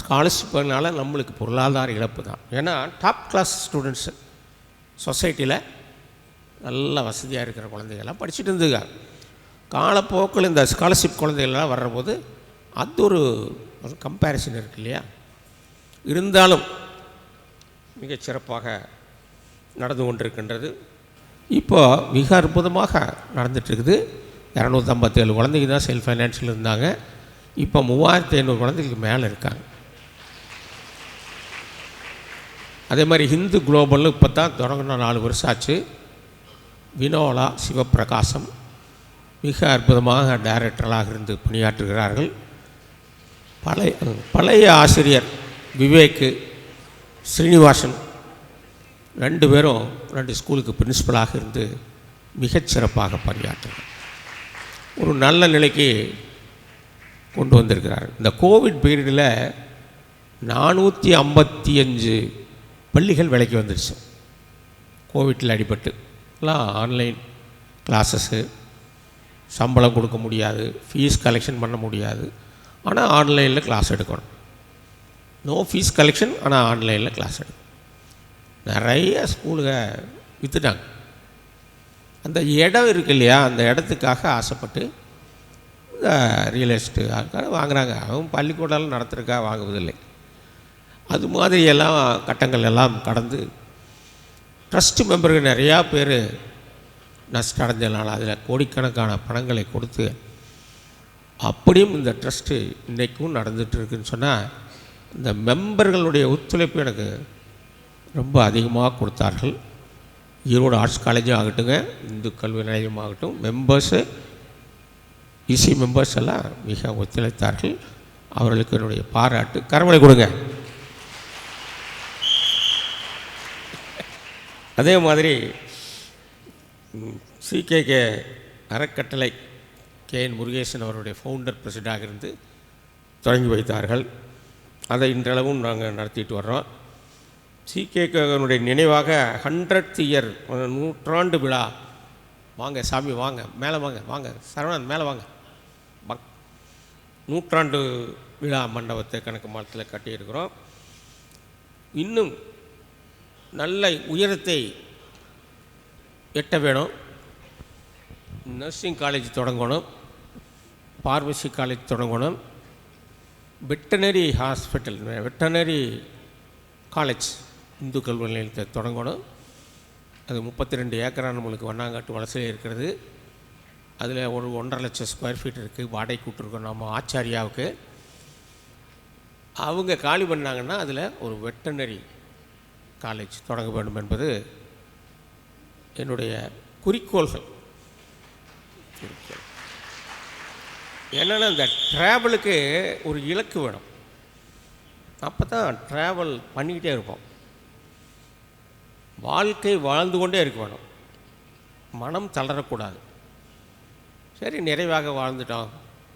ஸ்காலர்ஷிப்புனால நம்மளுக்கு பொருளாதார இழப்பு தான். ஏன்னா டாப் கிளாஸ் ஸ்டூடெண்ட்ஸு சொசைட்டியில் நல்ல வசதியாக இருக்கிற குழந்தைகள்லாம் படிச்சுட்டு இருந்துங்க. காலப்போக்கில் இந்த ஸ்காலர்ஷிப் குழந்தைகள்லாம் வர்றபோது அது ஒரு கம்பேரிசன் இருக்கு இல்லையா. இருந்தாலும் மிகச் சிறப்பாக நடந்து கொண்டிருக்கின்றது. இப்போ மிக அற்புதமாக நடந்துகிட்ருக்குது. 257 குழந்தைங்க தான் செல்ஃப் ஃபைனான்ஸில் இருந்தாங்க. இப்போ 3500 குழந்தைகளுக்கு மேலே இருக்காங்க. அதே மாதிரி ஹிந்து குளோபல் இப்போ தான் தொடங்கின 4 வருஷம் ஆச்சு. வினோலா சிவப்பிரகாசம் மிக அற்புதமாக டைரக்டராக இருந்து பணியாற்றுகிறார்கள். பழைய ஆசிரியர் விவேக்கு, ஸ்ரீனிவாசன் 2 பேரும் 2 ஸ்கூலுக்கு பிரின்சிபலாக இருந்து மிகச்சிறப்பாக பணியாற்றுகிறார். ஒரு நல்ல நிலைக்கு கொண்டு வந்திருக்கிறார். இந்த கோவிட் பீரியடில் 455 பள்ளிகள் விலைக்கு வந்துடுச்சு. கோவிட்டில் அடிபட்டு எல்லாம் ஆன்லைன் கிளாஸஸ்ஸு, சம்பளம் கொடுக்க முடியாது, ஃபீஸ் கலெக்ஷன் பண்ண முடியாது, ஆனால் ஆன்லைனில் கிளாஸ் எடுக்கணும். நோ ஃபீஸ் கலெக்ஷன், ஆனால் ஆன்லைனில் கிளாஸ் எடுக்கணும். நிறைய ஸ்கூலுக விற்றுட்டாங்க. அந்த இடம் இருக்கு இல்லையா, அந்த இடத்துக்காக ஆசைப்பட்டு இந்த ரியல் எஸ்டேட் ஆൾக்கார வாங்குகிறாங்க. அவங்க பள்ளிக்கூடம்லாம் நடத்துறதுக்காக வாங்குவதில்லை. அது மாதிரி எல்லாம் கட்டங்கள் எல்லாம் கடந்து ட்ரஸ்ட் மெம்பர்கள் நிறையா பேர் நஷ்டம் அடைஞ்சனால அதில் கோடிக்கணக்கான பணங்களை கொடுத்து அப்படியும் இந்த ட்ரஸ்ட்டு இன்றைக்கும் நடந்துகிட்ருக்குன்னு சொன்னால் இந்த மெம்பர்களுடைய ஒத்துழைப்பு எனக்கு ரொம்ப அதிகமாக கொடுத்தார்கள். ஈரோடு ஆர்ட்ஸ் காலேஜும் ஆகட்டுங்க, இந்து கல்வி நிலையம் ஆகட்டும், மெம்பர்ஸு இசி மெம்பர்ஸ் எல்லாம் மிக ஒத்துழைத்தார்கள். அவர்களுக்கு என்னுடைய பாராட்டு. கரவலை கொடுங்க. அதே மாதிரி சிகேகே அறக்கட்டளை KN முருகேசன் அவருடைய ஃபவுண்டர் பிரசிடண்டாக இருந்து தொடங்கி வைத்தார்கள். அதை இன்றளவும் நாங்கள் நடத்திட்டு வர்றோம். சிகேகேனுடைய நினைவாக 100th இயர் 100ஆண்டு விழா. வாங்க சாமி வாங்க, மேலே வாங்க, வாங்க சரவணன் மேலே வாங்க. 100ஆண்டு விழா மண்டபத்தை கணக்கு மாதத்தில் கட்டியிருக்கிறோம். இன்னும் நல்ல உயரத்தை எட்ட வேணும். நர்சிங் காலேஜ் தொடங்கணும், பார்மசி காலேஜ் தொடங்கணும், veterinary hospital, veterinary college Hindu கல்வி நிலையத்தை தொடங்கணும். அது 32 ஏக்கராக நம்மளுக்கு வண்ணாங்காட்டு வலசையில் இருக்கிறது. அதில் ஒரு 1.5 லட்சம் ஸ்கொயர் ஃபீட் இருக்குது. வாடகை கூட்டிருக்கோம் நம்ம ஆச்சாரியாவுக்கு. அவங்க காலி பண்ணாங்கன்னா அதில் ஒரு வெட்டனரி காலேஜ் தொடங்க வேண்டும் என்பது என்னுடைய குறிக்கோள்கள். என்னென்னா இந்த ட்ராவலுக்கு ஒரு இலக்கு வேணும். அப்போ தான் ட்ராவல் பண்ணிக்கிட்டே இருப்போம். வாழ்க்கை வாழ்ந்து கொண்டே இருக்க வேணும். மனம் தளரக்கூடாது. சரி நிறைவாக வாழ்ந்துட்டோம்,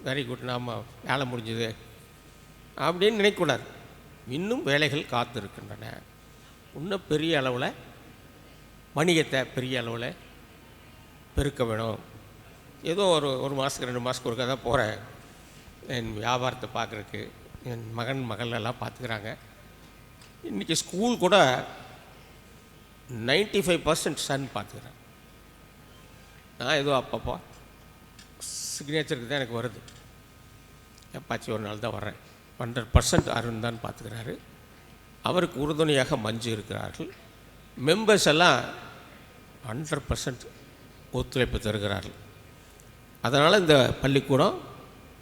வெரி குட், நாம் வேலை முடிஞ்சுது அப்படின்னு நினைக்கக்கூடாது. இன்னும் வேலைகள் காத்து இருக்கின்றன. இன்னும் பெரிய அளவில் வணிகத்தை பெரிய அளவில் பெருக்க வேணும். ஏதோ ஒரு மாதத்துக்கு 2 மாதத்துக்கு ஒருக்கா தான் போகிறேன் என் வியாபாரத்தை பார்க்குறக்கு. என் மகள் எல்லாம் பார்த்துக்கிறாங்க. இன்றைக்கி ஸ்கூல் கூட 95% சன் பார்த்துக்கிறேன். நான் ஏதோ அப்பப்போ சிக்னேச்சருக்கு தான் எனக்கு வருது. எப்பாச்சும் ஒரு நாள் தான் வர்றேன். 100% அருண் தான் பார்த்துக்கிறாரு. அவருக்கு உறுதுணையாக மஞ்சு இருக்கிறார்கள். மெம்பர்ஸ் எல்லாம் 100% ஒத்துழைப்பு தருகிறார்கள். அதனால் இந்த பள்ளிக்கூடம்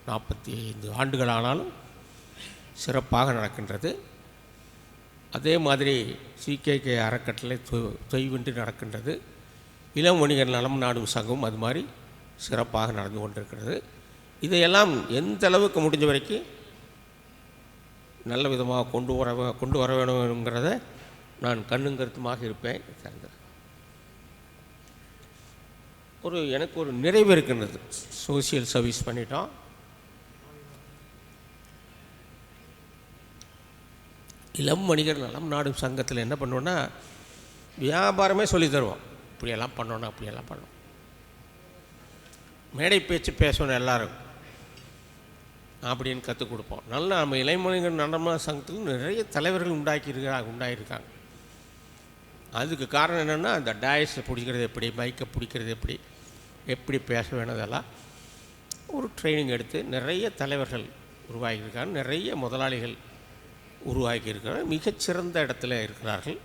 45 ஆண்டுகள் ஆனாலும் சிறப்பாக நடக்கின்றது. அதே மாதிரி சிகேகே அறக்கட்டளை தொய்வின்றி நடக்கின்றது. இளம் வணிகர் நலம் நாடும் சங்கம் அது மாதிரி சிறப்பாக நடந்து கொண்டிருக்கிறது. இதையெல்லாம் எந்த அளவுக்கு முடிஞ்ச வரைக்கும் நல்ல விதமாக கொண்டு வர வேணுங்கிறத நான் கண்ணும் கருத்துமாக இருப்பேன். எனக்கு ஒரு நிறைவு இருக்கின்றது. சோசியல் சர்வீஸ் பண்ணிட்டோம். இளம் வணிகர் நலம் நாடும் சங்கத்தில் என்ன பண்ணுவோன்னா வியாபாரமே சொல்லி தருவோம். இப்படியெல்லாம் பண்ணணும், அப்படியெல்லாம் பண்ணணும். மேடை பேச்சு பேசணும் எல்லோரும் அப்படின்னு கற்றுக் கொடுப்போம். நல்லா நம்ம இளைஞர்கள் நடன சங்கத்துக்கு நிறைய தலைவர்கள் உண்டாயிருக்காங்க. அதுக்கு காரணம் என்னென்னா அந்த டயஸை பிடிக்கிறது எப்படி, மைக்கை பிடிக்கிறது எப்படி பேச வேணுதெல்லாம் ஒரு ட்ரைனிங் எடுத்து நிறைய தலைவர்கள் உருவாகியிருக்காங்க. நிறைய முதலாளிகள் உருவாக்கியிருக்கிறார்கள். மிகச்சிறந்த இடத்துல இருக்கிறார்கள்.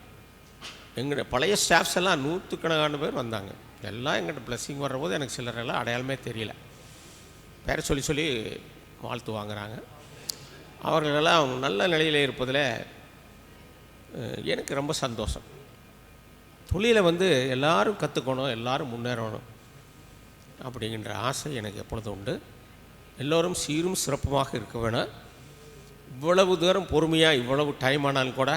எங்கள் பழைய ஸ்டாஃப்ஸ் எல்லாம் 100கணக்கான பேர் வந்தாங்க. எல்லாம் எங்கிட்ட பிளஸ்ஸிங் வர்றபோது எனக்கு சிலரெல்லாம் அடையாளமே தெரியல. பேரை சொல்லி வாழ்த்து வாங்குகிறாங்க. அவர்களெல்லாம் நல்ல நிலையில் இருப்பதில் எனக்கு ரொம்ப சந்தோஷம். தொழிலை எல்லோரும் கற்றுக்கணும், எல்லோரும் முன்னேறணும் அப்படிங்கிற ஆசை எனக்கு எப்பொழுதும் உண்டு. எல்லோரும் சீரும் சிறப்புமாக இருக்க வேணும். இவ்வளவு தூரம் பொறுமையாக இவ்வளவு டைம் ஆனாலும் கூட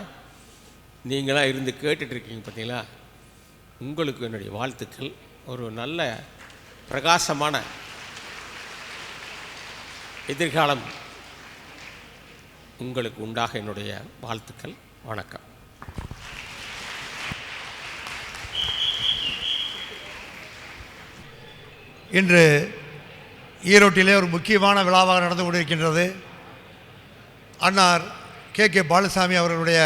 நீங்களாக இருந்து கேட்டுட்ருக்கீங்க பார்த்தீங்களா, உங்களுக்கு என்னுடைய வாழ்த்துக்கள். ஒரு நல்ல பிரகாசமான எதிர்காலம் உங்களுக்கு உண்டாக என்னுடைய வாழ்த்துக்கள். வணக்கம். இன்று ஈரோட்டிலே ஒரு முக்கியமான விழாவாக நடந்து கொண்டிருக்கின்றது. அன்னார் KK பாலசாமி அவர்களுடைய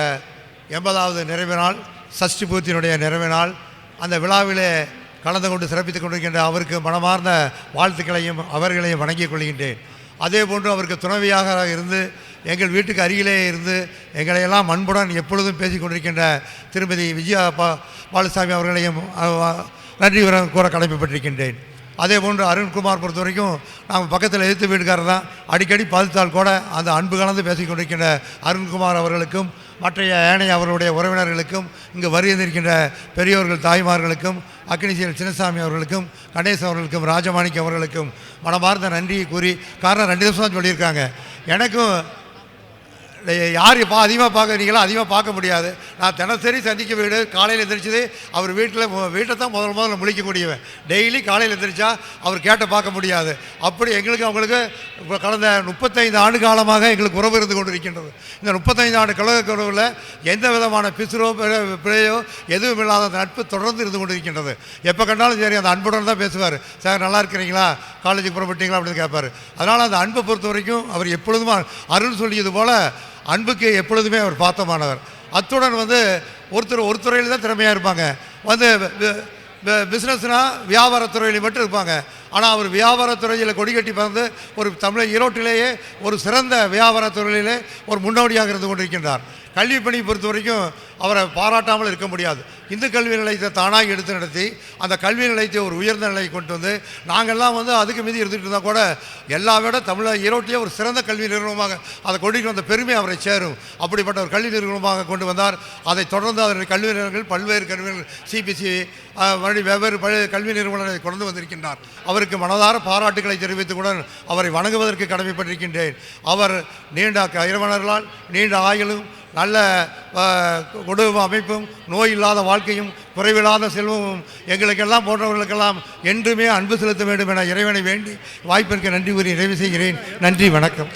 80வது நிறைவு நாள், சஷ்டி பூர்த்தியினுடைய நிறைவு நாள். அந்த விழாவிலே கலந்து கொண்டு சிறப்பித்துக் கொண்டிருக்கின்ற அவருக்கு மனமார்ந்த வாழ்த்துக்களையும் அவர்களையும் வணங்கிக் கொள்கின்றேன். அதே போன்று அவருக்கு துணைவியாக இருந்து எங்கள் வீட்டுக்கு அருகிலே இருந்து எங்களையெல்லாம் அன்புடன் எப்பொழுதும் பேசிக் கொண்டிருக்கின்ற திருமதி விஜயா பாலசாமி அவர்களையும் நன்றி கூற கடமைப்பட்டிருக்கின்றேன். அதே போன்று அருண்குமார் பொறுத்த வரைக்கும் நாம் பக்கத்தில் எதிர்த்து வீட்டுக்காரர் தான். அடிக்கடி பார்த்தால் கூட அந்த அன்பு கலந்து பேசிக் கொண்டிருக்கின்ற அருண்குமார் அவர்களுக்கும் மற்றைய ஏனைய அவர்களுடைய உறவினர்களுக்கும் இங்கு வருகின்ற பெரியோர்கள் தாய்மார்களுக்கும் அக்னிசீல் சின்னசாமி அவர்களுக்கும் கணேசன் அவர்களுக்கும் ராஜமாணிக்கம் அவர்களுக்கும் மனமார்ந்த நன்றியை கூறி, காரணம் 2 நிமிஷம் தான் சொல்லியிருக்காங்க. எனக்கும் யார் இப்போ அதிகமாக பார்க்குறீங்களோ அதிகமாக பார்க்க முடியாது. நான் தினசரி சந்திக்க வீடு காலையில் எந்திரிச்சது அவர் வீட்டை தான் முதல்ல முழிக்கக்கூடியவன். டெய்லி காலையில் எந்திரிச்சா அவர் கேட்ட பார்க்க முடியாது. அப்படி எங்களுக்கு அவங்களுக்கு இப்போ கடந்த 35 ஆண்டு காலமாக எங்களுக்கு உறவு இருந்து கொண்டு இருக்கின்றது. இந்த 35 ஆண்டு கழகக்குறவில் எந்த விதமான பிசுரோ பிழையோ எதுவும் இல்லாத அந்த நட்பு தொடர்ந்து இருந்து கொண்டு இருக்கின்றது. எப்போ கண்டாலும் சரி அந்த அன்புடன் தான் பேசுவார். சார் நல்லா இருக்கிறீங்களா, காலேஜுக்கு புறப்பட்டீங்களா அப்படின்னு கேட்பார். அதனால் அந்த அன்பை பொறுத்த வரைக்கும் அவர் எப்பொழுதும் அருள் சொல்லியது போல் அன்புக்கு எப்பொழுதுமே அவர் பாத்திரமானவர். அத்துடன் ஒரு துறையில் தான் திறமையாக இருப்பாங்க. பிஸ்னஸ்னால் வியாபாரத்துறையில் மட்டும் இருப்பாங்க. ஆனால் அவர் வியாபாரத்துறையில் கொடி கட்டி பறந்து ஒரு ஈரோட்டிலேயே ஒரு சிறந்த வியாபாரத்துறையிலே ஒரு முன்னோடியாக இருந்து கொண்டிருக்கின்றார். கல்வி பணி பொறுத்த வரைக்கும் அவரை பாராட்டாமல் இருக்க முடியாது. இந்து கல்வி நிலையத்தை தானாக எடுத்து நடத்தி அந்த கல்வி நிலையத்தை ஒரு உயர்ந்த நிலையை கொண்டு நாங்கள்லாம் அதுக்கு மீதி இருந்துகிட்டு இருந்தால் கூட எல்லா விட ஈரோட்டிலே ஒரு சிறந்த கல்வி நிறுவனமாக அதை கொண்டு வந்த பெருமை அவரை சேரும். அப்படிப்பட்ட ஒரு கல்வி நிறுவனமாக கொண்டு வந்தார். அதை தொடர்ந்து அவருடைய கல்வி நிறுவனங்கள் பல்வேறு கல்விகள் சிபிசி வெவ்வேறு கல்வி நிறுவனங்களை கொண்டு வந்திருக்கின்றார். அவருக்கு மனதார பாராட்டுகளை தெரிவித்துக் கூட அவரை வணங்குவதற்கு கடமைப்பட்டிருக்கின்றேன். அவர் நீண்ட இறைவனர்களால் நீண்ட ஆயுளும் நல்ல குடும்ப அமைப்பும் நோய் இல்லாத வாழ்க்கையும் குறைவில்லாத செல்வமும் எங்களுக்கெல்லாம் போன்றவர்களுக்கெல்லாம் என்றுமே அன்பு செலுத்த வேண்டும் என இறைவனை வேண்டி வாய்ப்பிற்கு நன்றி கூறி நிறைவு செய்கிறேன். நன்றி, வணக்கம்.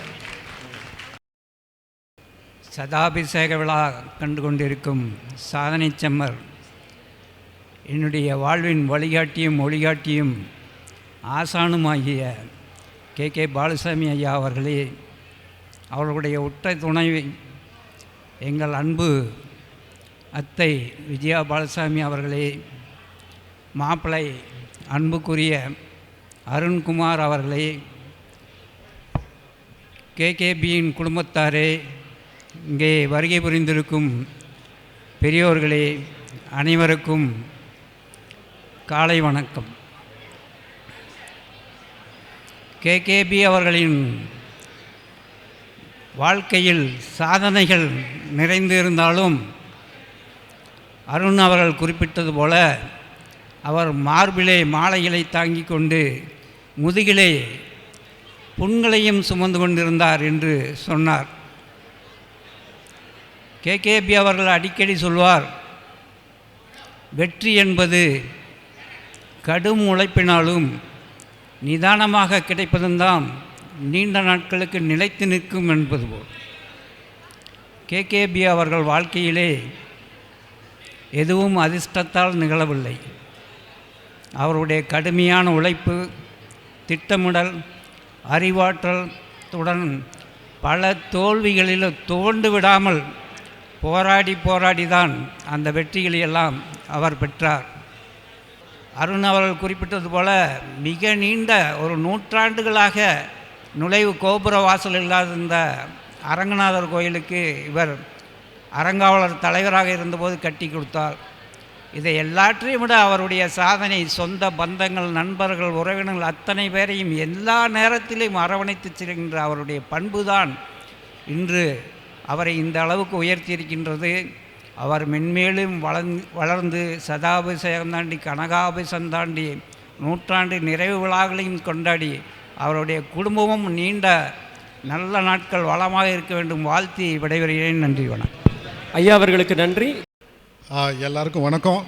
சதாபிஷேக விழா கண்டு கொண்டிருக்கும் சாதனை செம்மர் என்னுடைய வாழ்வின் வழிகாட்டியும் ஒளிகாட்டியும் ஆசானுமாகிய கே பாலுசாமி ஐயா அவர்களே, அவர்களுடைய உற்ற துணை எங்கள் அன்பு அத்தை விஜயா பாலுசாமி அவர்களே, மாப்பிள்ளை அன்புக்குரிய அருண்குமார் அவர்களே, கேகேபியின் குடும்பத்தாரே, இங்கே வருகை புரிந்திருக்கும் பெரியோர்களே, அனைவருக்கும் காலை வணக்கம். கேகேபி அவர்களின் வாழ்க்கையில் சாதனைகள் நிறைந்து இருந்தாலும் அருண் அவர்கள் குறிப்பிட்டது போல அவர் மார்பிலே மாலைகளை தாங்கி கொண்டு முதுகிலே புண்களையும் சுமந்து கொண்டிருந்தார் என்று சொன்னார். கேகேபி அவர்கள் அடிக்கடி சொல்வார், வெற்றி என்பது கடும் உழைப்பினாலும் நிதானமாக கிடைப்பதும் நீண்ட நாட்களுக்கு நிலைத்து நிற்கும் என்பது போல் கேகேபி அவர்கள் வாழ்க்கையிலே எதுவும் அதிர்ஷ்டத்தால் நிகழவில்லை. அவருடைய கடுமையான உழைப்பு, திட்டமிடல், அறிவாற்றலுடன் பல தோல்விகளில் துவண்டு விடாமல் போராடி தான் அந்த வெற்றிகளை எல்லாம் அவர் பெற்றார். அருண் அவர்கள் குறிப்பிட்டது போல மிக நீண்ட ஒரு நூற்றாண்டுகளாக நுழைவு கோபுர வாசல் இல்லாத இந்த அரங்கநாதர் கோயிலுக்கு இவர் அறங்காவலர் தலைவராக இருந்தபோது கட்டி கொடுத்தார். இதை எல்லாற்றையும் விட அவருடைய சாதனை, சொந்த பந்தங்கள், நண்பர்கள், உறவினர்கள் அத்தனை பேரையும் எல்லா நேரத்திலும் அரவணைத்து செல்கின்ற அவருடைய பண்புதான் இன்று அவரை இந்த அளவுக்கு உயர்த்தியிருக்கின்றது. அவர் மென்மேலும் வளர்ந்து சதாபிஷேகம் தாண்டி கனகாபிஷேகம் தாண்டி நூற்றாண்டு நிறைவு விழாக்களையும் கொண்டாடி அவருடைய குடும்பமும் நீண்ட நல்ல நாட்கள் வளமாக இருக்க வேண்டும் வாழ்த்தி விடைபெறுகிறேன். நன்றி, வணக்கம். ஐயா அவர்களுக்கு நன்றி. எல்லாருக்கும் வணக்கம்.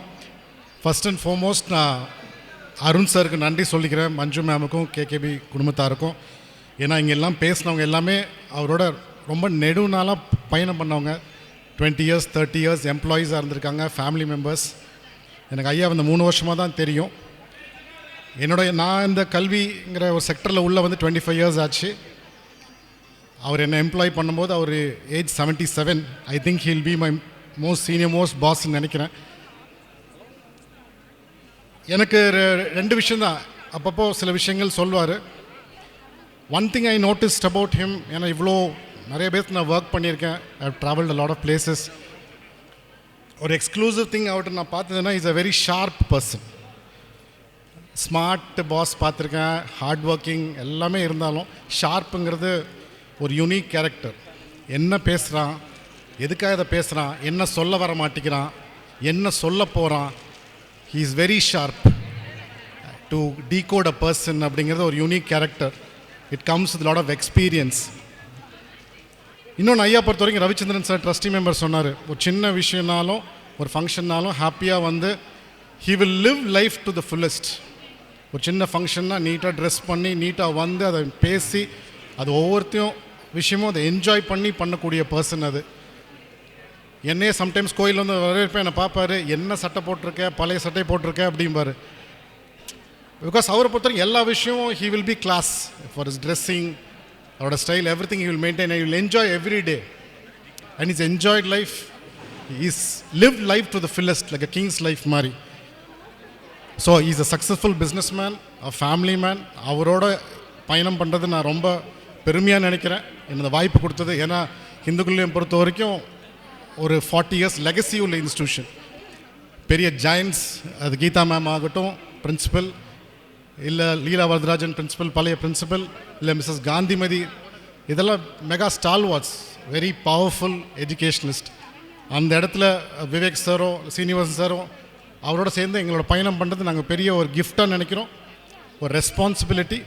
ஃபஸ்ட் அண்ட் ஃபார்மோஸ்ட் நான் அருண் சாருக்கு நன்றி சொல்லிக்கிறேன், மஞ்சு மேமுக்கும் கேகேபி குடும்பத்தாருக்கும். ஏன்னா இங்கே எல்லாம் பேசினவங்க எல்லாமே அவரோட ரொம்ப நெடுநாளாக பயணம் பண்ணவங்க. 20 years 30 years எம்ப்ளாயீஸாக இருந்திருக்காங்க, ஃபேமிலி மெம்பர்ஸ். எனக்கு ஐயா வந்து 3 வருஷமாக தான் தெரியும். நான் இந்த கல்விங்கிற ஒரு செக்டரில் உள்ள 25 years ஆச்சு. அவர் என்னை எம்ப்ளாய் பண்ணும்போது அவர் age 77. I think he'll be my most பாஸ்ன்னு நினைக்கிறேன். எனக்கு 2 விஷயந்தான் அப்பப்போ சில விஷயங்கள் சொல்லுவார். One thing I noticed about him, ஏன்னா இவ்வளோ நிறைய பேருக்கு நான் ஒர்க் பண்ணியிருக்கேன், I have travelled a lot of places. ஒரு எக்ஸ்க்ளூசிவ் திங் அவர்கிட்ட நான் பார்த்ததுன்னா is a very sharp person. Smart boss பார்த்துருக்கேன், ஹார்ட் ஒர்க்கிங் எல்லாமே இருந்தாலும் ஷார்ப்புங்கிறது ஒரு யூனிக் கேரக்டர். என்ன பேசுகிறான், எதுக்காக இதை பேசுகிறான், என்ன சொல்ல வர மாட்டேங்கிறான், என்ன சொல்ல போகிறான், he is very sharp to decode a person அப்படிங்கிறது ஒரு unique character. It comes with lot of experience. இன்னொன்று ஐயா பொறுத்த வரைக்கும் ரவிச்சந்திரன் சார் ட்ரஸ்டி மெம்பர் சொன்னார், ஒரு சின்ன விஷயம்னாலும் ஒரு ஃபங்க்ஷன்னாலும் ஹாப்பியாக வந்து he will live life to the fullest. ஒரு சின்ன ஃபங்க்ஷன்னா நீட்டாக ட்ரெஸ் பண்ணி நீட்டாக வந்து அதை பேசி அது ஒவ்வொருத்தையும் விஷயமும் அதை என்ஜாய் பண்ணி பண்ணக்கூடிய பர்சன். அது என்னையே சம்டைம்ஸ் கோயில் வந்து வரவேற்பேன், என்னை பார்ப்பார், என்ன சட்டை போட்டிருக்க, பழைய சட்டை போட்டிருக்க அப்படிம்பார். பிகாஸ் அவரை பொறுத்தவரைக்கும் எல்லா விஷயமும் he will be class for his dressing, அவரோட style, every thing he will maintain and he will enjoy every day and is enjoyed life, is live life to the fullest like a king's life மாதிரி. So is a successful business man, a family man. அவரோட பயணம் பண்ணுறது நான் ரொம்ப பெருமையாக நினைக்கிறேன், இந்த வாய்ப்பு கொடுத்தது. ஏன்னா இந்துக்குள்ளேயும் பொறுத்த வரைக்கும் ஒரு 40 years லெகசி உள்ள இன்ஸ்டியூஷன், பெரிய ஜாயின்ட்ஸ், அது கீதா மேம் ஆகட்டும் பிரின்சிபல், இல்லை லீலா வரதராஜன் பிரின்சிபல் பழைய பிரின்சிபல், இல்லை மிஸ்ஸஸ் காந்திமதி, இதெல்லாம் mega stalwarts, very powerful educationist. அந்த இடத்துல விவேக் சாரோ சீனிவாசன் சாரோ அவரோட சேர்ந்து எங்களோட பயணம் பண்ணுறது நாங்கள் பெரிய ஒரு கிஃப்டாக நினைக்கிறோம், ஒரு responsibility.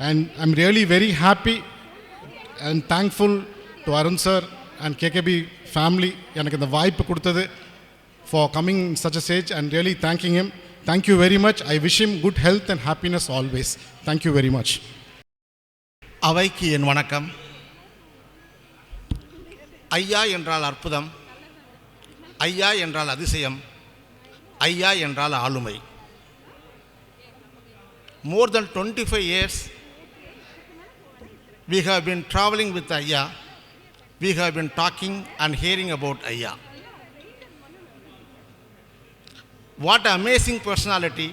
And I am really very happy and thankful to Arun sir and KKP family எனக்கு இந்த வாய்ப்பு கொடுத்தது for coming such a stage and really thanking him. Thank you very much. I wish him good health and happiness always. Thank you very much. அவைக்கு என் வணக்கம். ஐயா என்றால் அற்புதம், ஐயா என்றால் அதிசயம், ஐயா என்றால் ஆளுமை. More than 25 years we have been traveling with ஐயா. We have been talking and hearing about ஐயா. What amazing personality.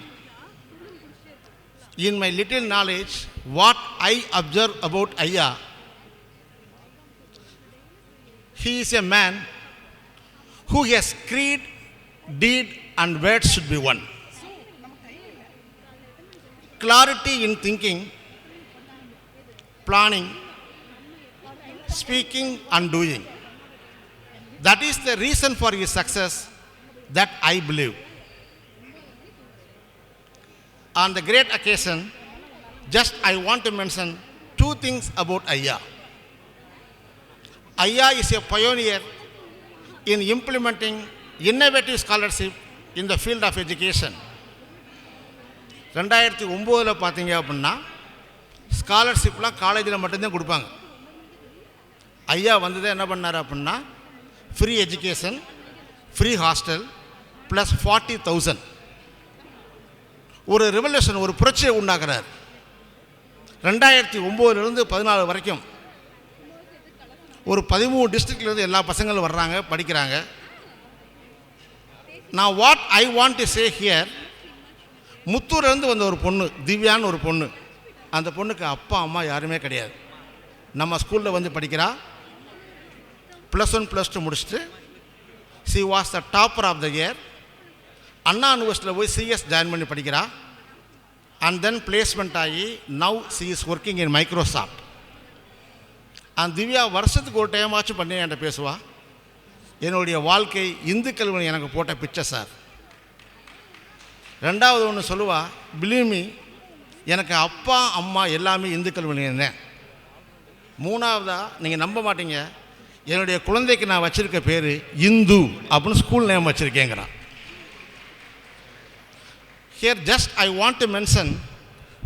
In my little knowledge, what I observe about ஐயா, he is a man who has creed, deed and words should be one. Clarity in thinking, planning, speaking and doing. That is the reason for his success that I believe. On the great occasion, just I want to mention two things about ஐயா. ஐயா is a pioneer in implementing innovative scholarship in the field of education. 2009 பார்த்தீங்க அப்படின்னா ஸ்காலர்ஷிப்லாம் காலேஜில் மட்டும்தான் கொடுப்பாங்க. ஐயா வந்தது என்ன பண்ணார் அப்படின்னா free education, free hostel plus 40,000. ஒரு ரெவல்யூஷன், ஒரு புரட்சியை உண்டாக்குறார். 2009 14 வரைக்கும் ஒரு 13 டிஸ்ட்ரிக்ட்லேருந்து எல்லா பசங்களும் வர்றாங்க, படிக்கிறாங்க. நான் what I want to say here, முத்தூர்லேருந்து வந்த ஒரு பொண்ணு, திவ்யான்னு ஒரு பொண்ணு, அந்த பொண்ணுக்கு அப்பா அம்மா யாருமே கிடையாது. நம்ம ஸ்கூலில் வந்து படிக்கிறா, +1 +2 முடிச்சுட்டு she was the topper of the year. Anna யூனிவர்சிட்டியில் போய் சிஎஸ் ஜாயின் பண்ணி படிக்கிறா. அண்ட் தென் பிளேஸ்மெண்ட் ஆகி now she is working in Microsoft. அந்த திவ்யா வருஷத்துக்கு ஒரு டைமாச்சும் பண்ணி என்கிட்ட பேசுவா, என்னுடைய வாழ்க்கை இந்து கல்வி எனக்கு போட்ட பிச்சை சார். ரெண்டாவது ஒன்று சொல்லுவா, பிலீமி எனக்கு அப்பா அம்மா எல்லாமே இந்து கல்வி இருந்தேன். மூணாவதாக நீங்கள் நம்ப மாட்டீங்க, என்னுடைய குழந்தைக்கு நான் வச்சுருக்க பேர் இந்து அப்படின்னு ஸ்கூல் நேம் வச்சுருக்கேங்கிறான். Here just I want to mention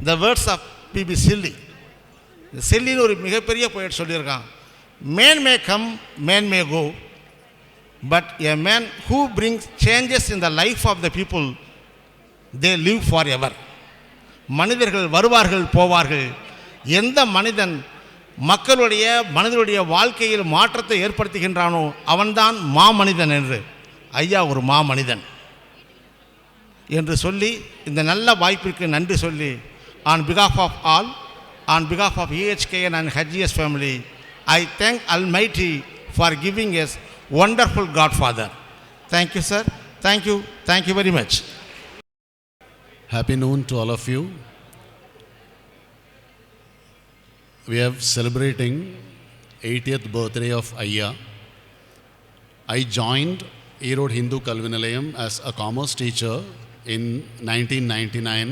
the words of P.B. Shelley. ஷெல்லின்னு ஒரு மிகப்பெரிய போய்ட்டு சொல்லியிருக்கான், man may come, man may go, but a man who brings changes in the life of the people, they live forever. மனிதர்கள் வருவார்கள் போவார்கள், எந்த மனிதன் மனிதனுடைய வாழ்க்கையில் மாற்றத்தை ஏற்படுத்துகின்றானோ அவன்தான் மாமனிதன் என்று. ஐயா ஒரு மாமனிதன் என்று சொல்லி இந்த நல்ல வாய்ப்பிற்கு நன்றி சொல்லி, on behalf of all, on behalf of EHKN and HGS family, I thank Almighty for giving us wonderful Godfather. Thank you sir, thank you very much. Happy noon to all of you. We are celebrating 80th birthday of Ayya. I joined Erode Hindu Kalvi Nilayam as a commerce teacher in 1999.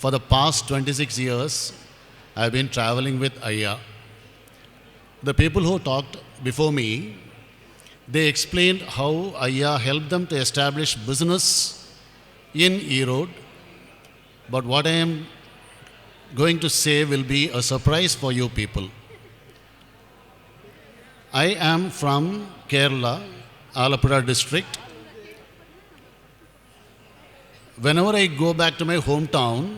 For the past 26 years, I have been traveling with Ayya. the people who talked before me, they explained how Ayya helped them to establish business in Erode. But what I am going to say will be a surprise for you people. I am from Kerala, Alappuzha district. Whenever I go back to my hometown,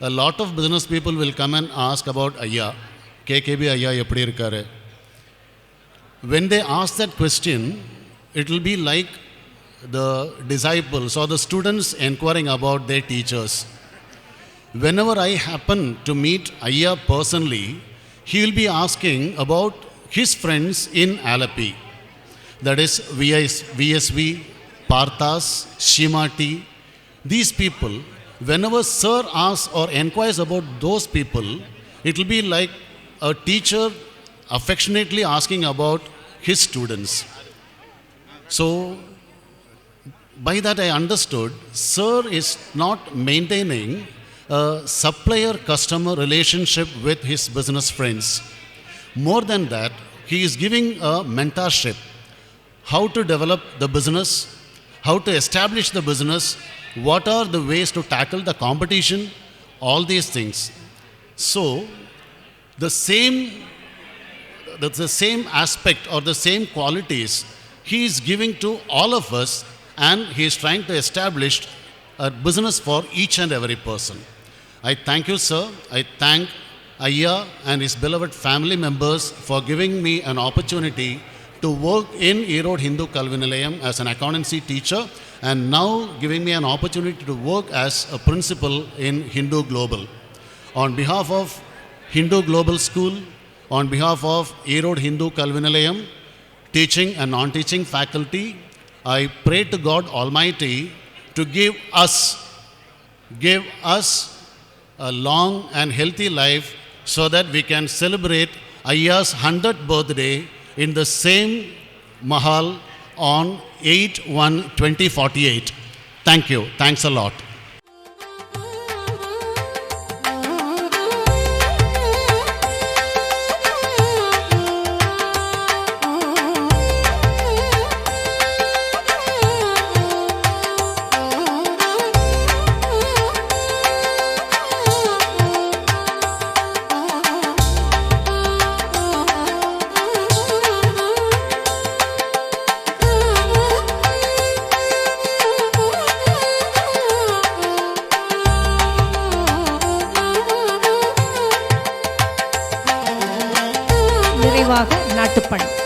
a lot of business people will come and ask about Ayya. KKB Ayya eppadi irukkaru. When they ask that question, it will be like the disciples or the students inquiring about their teachers. Whenever I happen to meet Ayya personally, he will be asking about his friends in Alapi. That is VSV, Parthas, Shimati. These people, whenever Sir asks or inquires about those people, it will be like a teacher affectionately asking about his students. So, by that I understood, Sir is not maintaining a supplier-customer relationship with his business friends. More than that, he is giving a mentorship. How to develop the business, how to establish the business, what are the ways to tackle the competition, all these things. So, the same aspect or the same qualities he is giving to all of us, and he is trying to establish a business for each and every person. I thank you, sir. I thank Ayya and his beloved family members for giving me an opportunity to work in Erode Hindu Kalvi Nilayam as an accountancy teacher, and now giving me an opportunity to work as a principal in Hindu Global. On behalf of Hindu Global School, on behalf of Erode Hindu Kalvi Nilayam, teaching and non-teaching faculty, I pray to God Almighty to give us a long and healthy life so that we can celebrate Ayya's 100th birthday in the same Mahal on 8/1/2048. Thank you. Thanks a lot. நிறைவாக நாட்டுப்பண்.